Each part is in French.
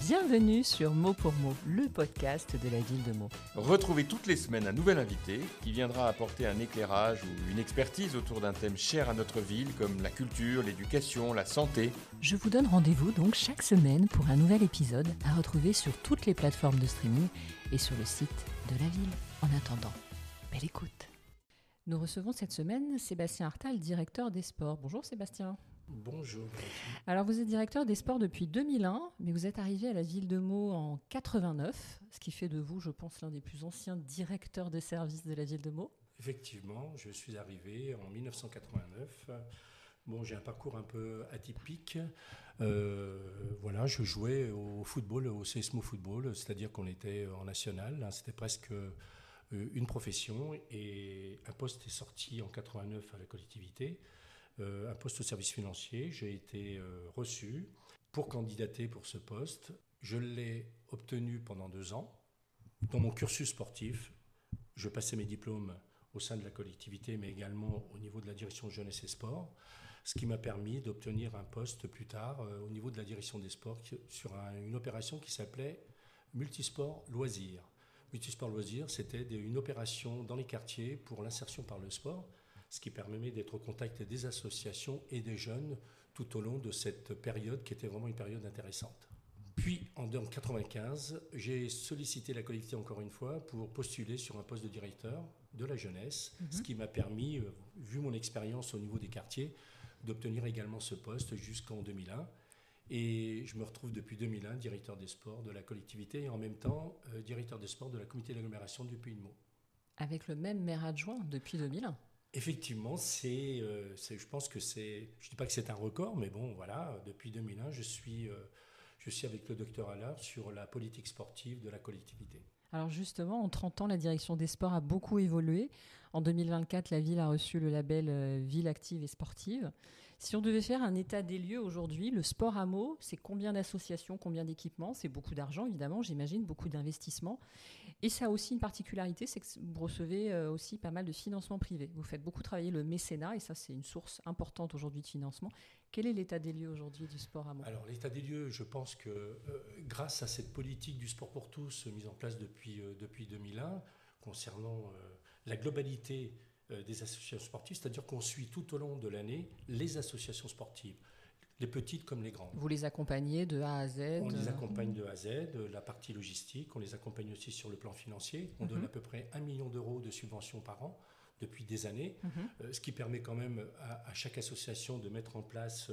Bienvenue sur Mot pour Mot, le podcast de la ville de Meaux. Retrouvez toutes les semaines un nouvel invité qui viendra apporter un éclairage ou une expertise autour d'un thème cher à notre ville comme la culture, l'éducation, la santé. Je vous donne rendez-vous donc chaque semaine pour un nouvel épisode à retrouver sur toutes les plateformes de streaming et sur le site de la ville. En attendant, belle écoute. Nous recevons cette semaine Sébastien Hartal, directeur des sports. Bonjour Sébastien. Bonjour. Alors vous êtes directeur des sports depuis 2001, mais vous êtes arrivé à la ville de Meaux en 89, ce qui fait de vous, je pense, l'un des plus anciens directeurs de services de la ville de Meaux. Effectivement, je suis arrivé en 1989. Bon, j'ai un parcours un peu atypique. Je jouais au football, au CS Meaux Football, c'est-à-dire qu'on était en national. C'était presque une profession et un poste est sorti en 89 à la collectivité. Un poste au service financier. J'ai été reçu pour candidater pour ce poste. Je l'ai obtenu pendant 2 ans. Dans mon cursus sportif, je passais mes diplômes au sein de la collectivité, mais également au niveau de la direction jeunesse et sport, ce qui m'a permis d'obtenir un poste plus tard au niveau de la direction des sports sur une opération qui s'appelait Multisport Loisirs. Multisport Loisirs, c'était une opération dans les quartiers pour l'insertion par le sport, ce qui permet d'être au contact des associations et des jeunes tout au long de cette période qui était vraiment une période intéressante. Puis en 1995, j'ai sollicité la collectivité encore une fois pour postuler sur un poste de directeur de la jeunesse, ce qui m'a permis, vu mon expérience au niveau des quartiers, d'obtenir également ce poste jusqu'en 2001. Et je me retrouve depuis 2001 directeur des sports de la collectivité et en même temps directeur des sports de la communauté d'agglomération du Puy de Meaux. Avec le même maire adjoint depuis 2001. Effectivement, je pense que je ne dis pas que c'est un record, mais bon, voilà, depuis 2001, je suis avec le docteur Allard sur la politique sportive de la collectivité. Alors justement, en 30 ans, la direction des sports a beaucoup évolué. En 2024, la ville a reçu le label Ville active et sportive. Si on devait faire un état des lieux aujourd'hui, le sport à Meaux, c'est combien d'associations, combien d'équipements? C'est beaucoup d'argent, évidemment, j'imagine, beaucoup d'investissements. Et ça a aussi une particularité, c'est que vous recevez aussi pas mal de financement privé. Vous faites beaucoup travailler le mécénat, et ça, c'est une source importante aujourd'hui de financement. Quel est l'état des lieux aujourd'hui du sport à Meaux? Alors, l'état des lieux, je pense que grâce à cette politique du sport pour tous mise en place depuis 2001, concernant la globalité des associations sportives, c'est-à-dire qu'on suit tout au long de l'année les associations sportives, les petites comme les grandes. Vous les accompagnez de A à Z? On les accompagne de A à Z, la partie logistique, on les accompagne aussi sur le plan financier. On donne à peu près 1 million d'euros de subventions par an depuis des années, ce qui permet quand même à chaque association de mettre en place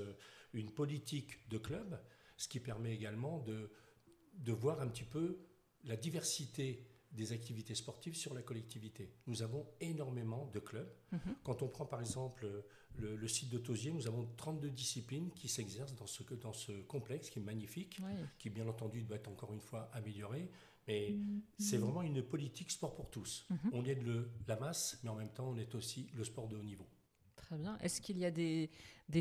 une politique de club, ce qui permet également de voir un petit peu la diversité des activités sportives sur la collectivité. Nous avons énormément de clubs. Quand on prend par exemple le site de Tauzier, nous avons 32 disciplines qui s'exercent dans ce complexe qui est magnifique, qui bien entendu doit être encore une fois amélioré, mais c'est vraiment une politique sport pour tous. On aide la masse, mais en même temps on aide aussi le sport de haut niveau. Très bien. Est-ce qu'il y a des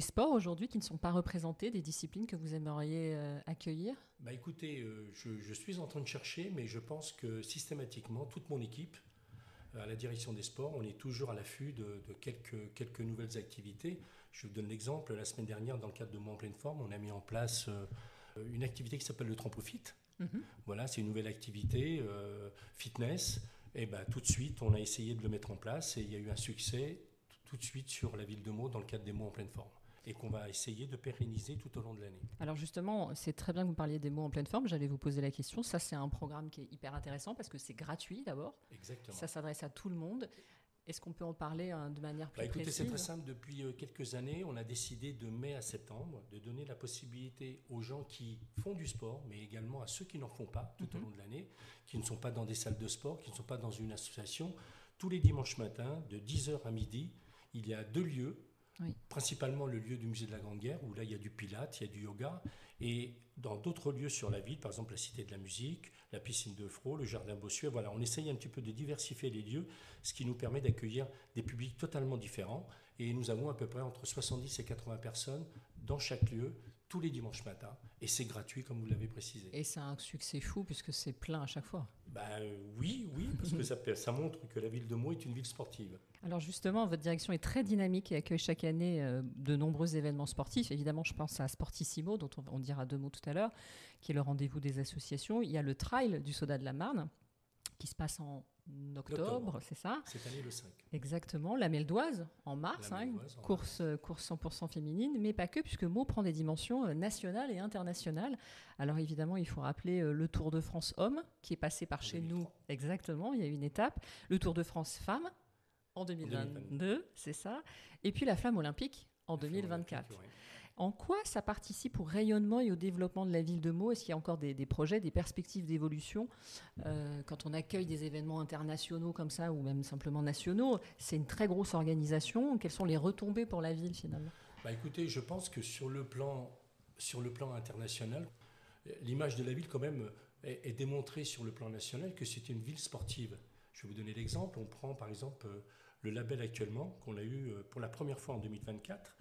sports aujourd'hui qui ne sont pas représentés, des disciplines que vous aimeriez accueillir? Écoutez, je suis en train de chercher, mais je pense que systématiquement, toute mon équipe, à la direction des sports, on est toujours à l'affût de quelques nouvelles activités. Je vous donne l'exemple. La semaine dernière, dans le cadre de Meaux en pleine forme, on a mis en place une activité qui s'appelle le Trampo-Fit. Voilà, c'est une nouvelle activité, fitness. Et tout de suite, on a essayé de le mettre en place et il y a eu un succès tout de suite sur la ville de Meaux dans le cadre des Meaux en pleine forme et qu'on va essayer de pérenniser tout au long de l'année. Alors justement, c'est très bien que vous parliez des Meaux en pleine forme, j'allais vous poser la question. Ça, c'est un programme qui est hyper intéressant parce que c'est gratuit d'abord. Exactement. Ça s'adresse à tout le monde. Est-ce qu'on peut en parler de manière plus précise? C'est très simple. Depuis quelques années, on a décidé de mai à septembre de donner la possibilité aux gens qui font du sport, mais également à ceux qui n'en font pas tout au long de l'année, qui ne sont pas dans des salles de sport, qui ne sont pas dans une association. Tous les dimanches matins, de 10h à midi, il y a 2 lieux, principalement le lieu du musée de la Grande Guerre, où là il y a du pilates, il y a du yoga, et dans d'autres lieux sur la ville, par exemple la Cité de la Musique, la piscine de Fraux, le jardin Bossuet. Voilà, on essaye un petit peu de diversifier les lieux, ce qui nous permet d'accueillir des publics totalement différents, et nous avons à peu près entre 70 et 80 personnes dans chaque lieu, tous les dimanches matins. Et c'est gratuit, comme vous l'avez précisé. Et c'est un succès fou, puisque c'est plein à chaque fois. Oui, parce que ça montre que la ville de Meaux est une ville sportive. Alors justement, votre direction est très dynamique et accueille chaque année de nombreux événements sportifs. Évidemment, je pense à Sportissimo, dont on dira 2 mots tout à l'heure, qui est le rendez-vous des associations. Il y a le trail du Soda de la Marne, qui se passe en octobre, c'est ça? Cette année, le 5. Exactement. La Meldoise, en mars, course 100% féminine, mais pas que, puisque Meaux prend des dimensions nationales et internationales. Alors évidemment, il faut rappeler le Tour de France Hommes, qui est passé par chez 2003. nous. Exactement, il y a eu une étape. Le Tour de France Femmes, en 2022, c'est ça. Et puis la Flamme olympique, en 2024. Olympique, ouais. En quoi ça participe au rayonnement et au développement de la ville de Meaux? Est-ce qu'il y a encore des projets, des perspectives d'évolution quand on accueille des événements internationaux comme ça, ou même simplement nationaux? C'est une très grosse organisation. Quelles sont les retombées pour la ville finalement? Écoutez, je pense que sur le plan international, l'image de la ville quand même est démontrée sur le plan national que c'est une ville sportive. Je vais vous donner l'exemple. On prend par exemple le label actuellement qu'on a eu pour la première fois en 2024.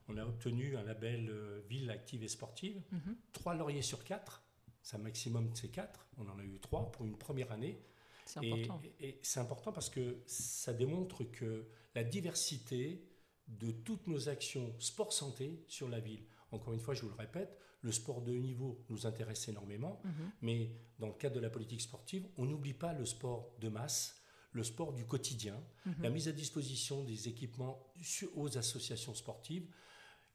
On a obtenu un label ville active et sportive. 3 lauriers sur 4, c'est un maximum de ces 4. On en a eu 3 pour une première année. C'est important. Et c'est important parce que ça démontre que la diversité de toutes nos actions sport-santé sur la ville. Encore une fois, je vous le répète, le sport de haut niveau nous intéresse énormément, mais dans le cadre de la politique sportive, on n'oublie pas le sport de masse, le sport du quotidien, la mise à disposition des équipements aux associations sportives.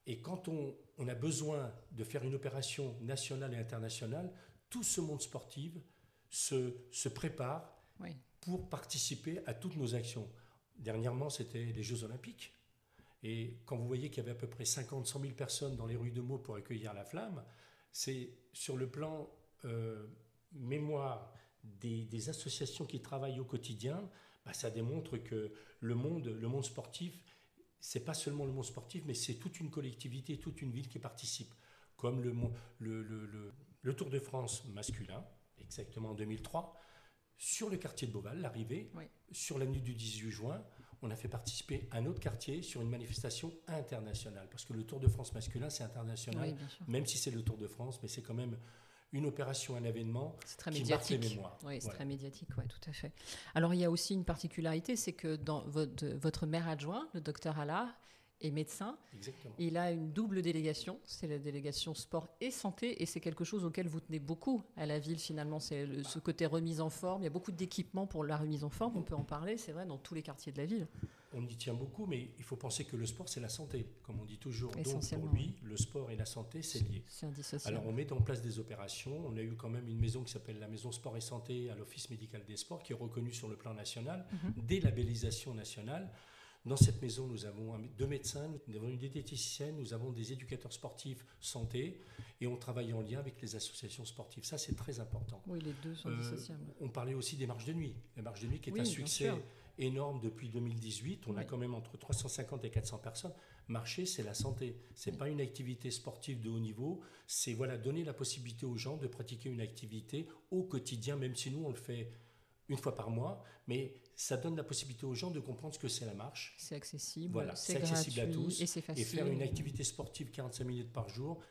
Et quand on a besoin de faire une opération nationale et internationale, tout ce monde sportif se prépare pour participer à toutes nos actions. Dernièrement, c'était les Jeux Olympiques. Et quand vous voyez qu'il y avait à peu près 50-100 000 personnes dans les rues de Meaux pour accueillir la Flamme, c'est sur le plan mémoire des associations qui travaillent au quotidien, ça démontre que le monde sportif, c'est pas seulement le monde sportif, mais c'est toute une collectivité, toute une ville qui participe. Comme le Tour de France masculin, exactement en 2003, sur le quartier de Beauval, l'arrivée, sur la nuit du 18 juin, on a fait participer un autre quartier sur une manifestation internationale. Parce que le Tour de France masculin, c'est international, même si c'est le Tour de France, mais c'est quand même une opération, un événement qui marque les mémoires. Oui, c'est très médiatique, tout à fait. Alors, il y a aussi une particularité, c'est que dans votre maire adjoint, le docteur Allard, est médecin. Exactement. Il a une double délégation, c'est la délégation sport et santé, et c'est quelque chose auquel vous tenez beaucoup à la ville finalement, c'est ce côté remise en forme. Il y a beaucoup d'équipements pour la remise en forme, on peut en parler, c'est vrai, dans tous les quartiers de la ville. On y tient beaucoup, mais il faut penser que le sport, c'est la santé, comme on dit toujours. Donc pour lui, le sport et la santé, c'est lié. C'est indissociable. Alors on met en place des opérations. On a eu quand même une maison qui s'appelle la Maison Sport et Santé à l'Office médical des sports, qui est reconnue sur le plan national, délabellisation nationale. Dans cette maison, nous avons 2 médecins, nous avons une diététicienne, nous avons des éducateurs sportifs santé, et on travaille en lien avec les associations sportives. Ça, c'est très important. Oui, les deux sont dissociables. On parlait aussi des marches de nuit. La marche de nuit qui est un succès énorme depuis 2018. On a quand même entre 350 et 400 personnes. Marcher, c'est la santé. Ce n'est pas une activité sportive de haut niveau. C'est donner la possibilité aux gens de pratiquer une activité au quotidien, même si nous, on le fait une fois par mois, mais ça donne la possibilité aux gens de comprendre ce que c'est la marche. C'est accessible, c'est accessible à tous. Et c'est facile. Et faire une activité sportive 45 minutes par jour,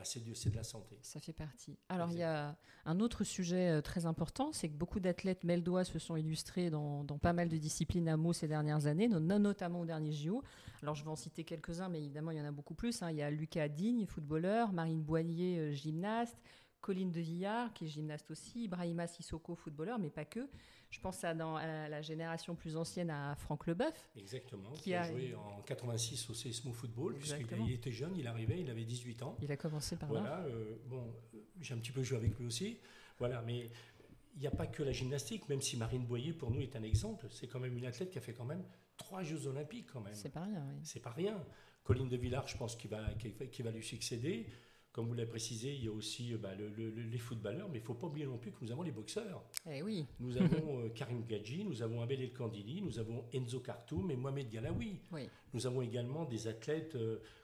c'est de la santé. Ça fait partie. Alors, il y a un autre sujet très important, c'est que beaucoup d'athlètes meldois se sont illustrés dans pas mal de disciplines à Meaux ces dernières années, notamment au dernier JO. Alors, je vais en citer quelques-uns, mais évidemment, il y en a beaucoup plus. Il y a Lucas Digne, footballeur, Marine Boillier, gymnaste, Colline de Villard, qui est gymnaste aussi, Ibrahima Sissoko, footballeur, mais pas que. Je pense à la génération plus ancienne, à Franck Leboeuf. Exactement, qui a joué en 86 au CSMO Football, puisqu'il était jeune, il arrivait, il avait 18 ans. Il a commencé par là. J'ai un petit peu joué avec lui aussi. Mais il n'y a pas que la gymnastique, même si Marine Boyer, pour nous, est un exemple. C'est quand même une athlète qui a fait quand même 3 Jeux Olympiques, quand même. C'est pas rien, oui. C'est pas rien. Colline de Villard, je pense qu'il va lui succéder. Comme vous l'avez précisé, il y a aussi les footballeurs, mais il ne faut pas oublier non plus que nous avons les boxeurs. Eh oui. Nous avons Karim Gadji, nous avons Abel El Kandili, nous avons Enzo Kartoum et Mohamed Galaoui. Oui. Nous avons également des athlètes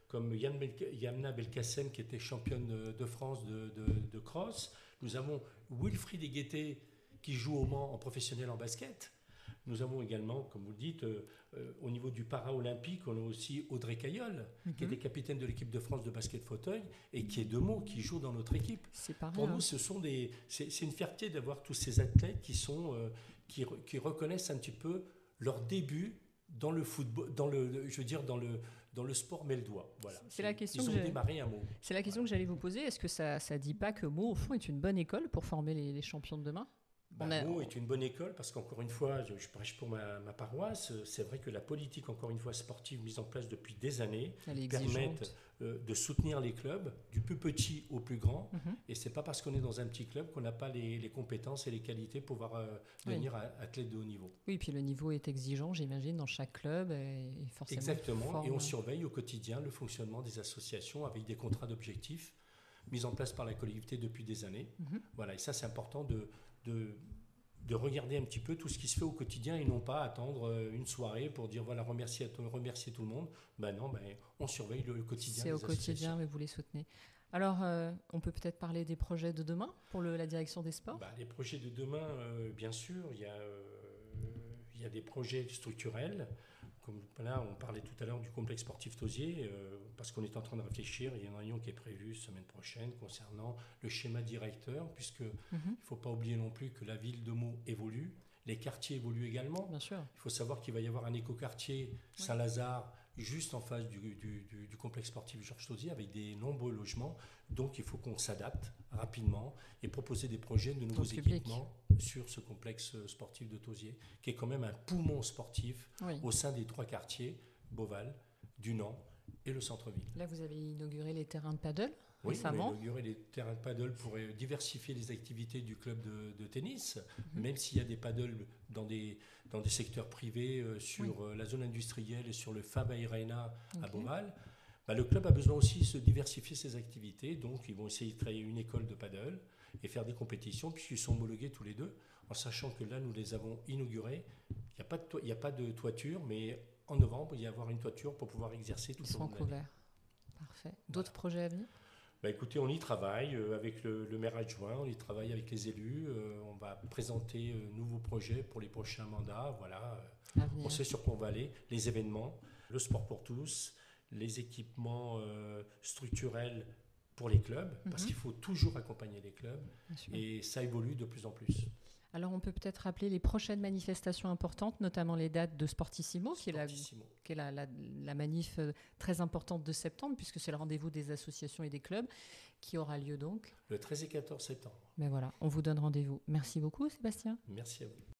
comme Yamna Belkacem, qui était championne de France de cross. Nous avons Wilfried Egueté, qui joue au Mans en professionnel en basket. Nous avons également, comme vous le dites, au niveau du para-olympique, on a aussi Audrey Caillol, qui était capitaine de l'équipe de France de basket fauteuil et qui est de Meaux, qui joue dans notre équipe. C'est pareil. Pour nous, c'est une fierté d'avoir tous ces athlètes qui reconnaissent un petit peu leur début dans le football, dans le sport meldois. Voilà. C'est la question Ils ont démarré à Meaux. C'est la question que j'allais vous poser. Est-ce que ça ne dit pas que Meaux, au fond, est une bonne école pour former les champions de demain? Meaux est une bonne école parce qu'encore une fois, je prêche pour ma paroisse, c'est vrai que la politique, encore une fois, sportive mise en place depuis des années, permettent de soutenir les clubs, du plus petit au plus grand. Et ce n'est pas parce qu'on est dans un petit club qu'on n'a pas les compétences et les qualités pour pouvoir devenir athlète de haut niveau. Oui, puis le niveau est exigeant, j'imagine, dans chaque club. Et forcément exactement, et on surveille au quotidien le fonctionnement des associations avec des contrats d'objectifs mis en place par la collectivité depuis des années. Voilà, et ça, c'est important de regarder un petit peu tout ce qui se fait au quotidien et non pas attendre une soirée pour dire voilà, remercier tout le monde. Non, on surveille le quotidien. C'est au quotidien, mais vous les soutenez. Alors, on peut peut-être parler des projets de demain pour la direction des sports. Les projets de demain, bien sûr, il y a des projets structurels. Comme là, on parlait tout à l'heure du complexe sportif Tauzier, parce qu'on est en train de réfléchir. Il y a une réunion qui est prévue semaine prochaine concernant le schéma directeur, puisque il ne faut pas oublier non plus que la ville de Meaux évolue, les quartiers évoluent également. Bien sûr. Il faut savoir qu'il va y avoir un écoquartier Saint-Lazare juste en face du complexe sportif Georges Tauzier avec des nombreux logements. Donc il faut qu'on s'adapte rapidement et proposer des projets de nouveaux équipements sur ce complexe sportif de Tauzier, qui est quand même un poumon sportif au sein des 3 quartiers, Beauval, Dunant et le centre-ville. Là, vous avez inauguré les terrains de paddle récemment. Oui, on a inauguré les terrains de paddle pour diversifier les activités du club de tennis, même s'il y a des paddles dans des secteurs privés sur la zone industrielle et sur le Fab Arena à Beauval. Le club a besoin aussi de se diversifier ses activités, donc ils vont essayer de créer une école de paddle et faire des compétitions puisqu'ils sont homologués tous les deux, en sachant que là, nous les avons inaugurés. Il n'y a pas de toiture, mais en novembre, il va y avoir une toiture pour pouvoir exercer tout au long de l'année. Couverts. Parfait. D'autres projets à venir ? Écoutez, on y travaille avec le maire adjoint, on y travaille avec les élus, on va présenter nouveaux projets pour les prochains mandats. Voilà, on sait sur quoi on va aller, les événements, le sport pour tous, les équipements structurels pour les clubs, parce qu'il faut toujours accompagner les clubs, et ça évolue de plus en plus. Alors, on peut peut-être rappeler les prochaines manifestations importantes, notamment les dates de Sportissimo, qui est la manif très importante de septembre, puisque c'est le rendez-vous des associations et des clubs, qui aura lieu donc le 13 et 14 septembre. Mais voilà, on vous donne rendez-vous. Merci beaucoup, Sébastien. Merci à vous.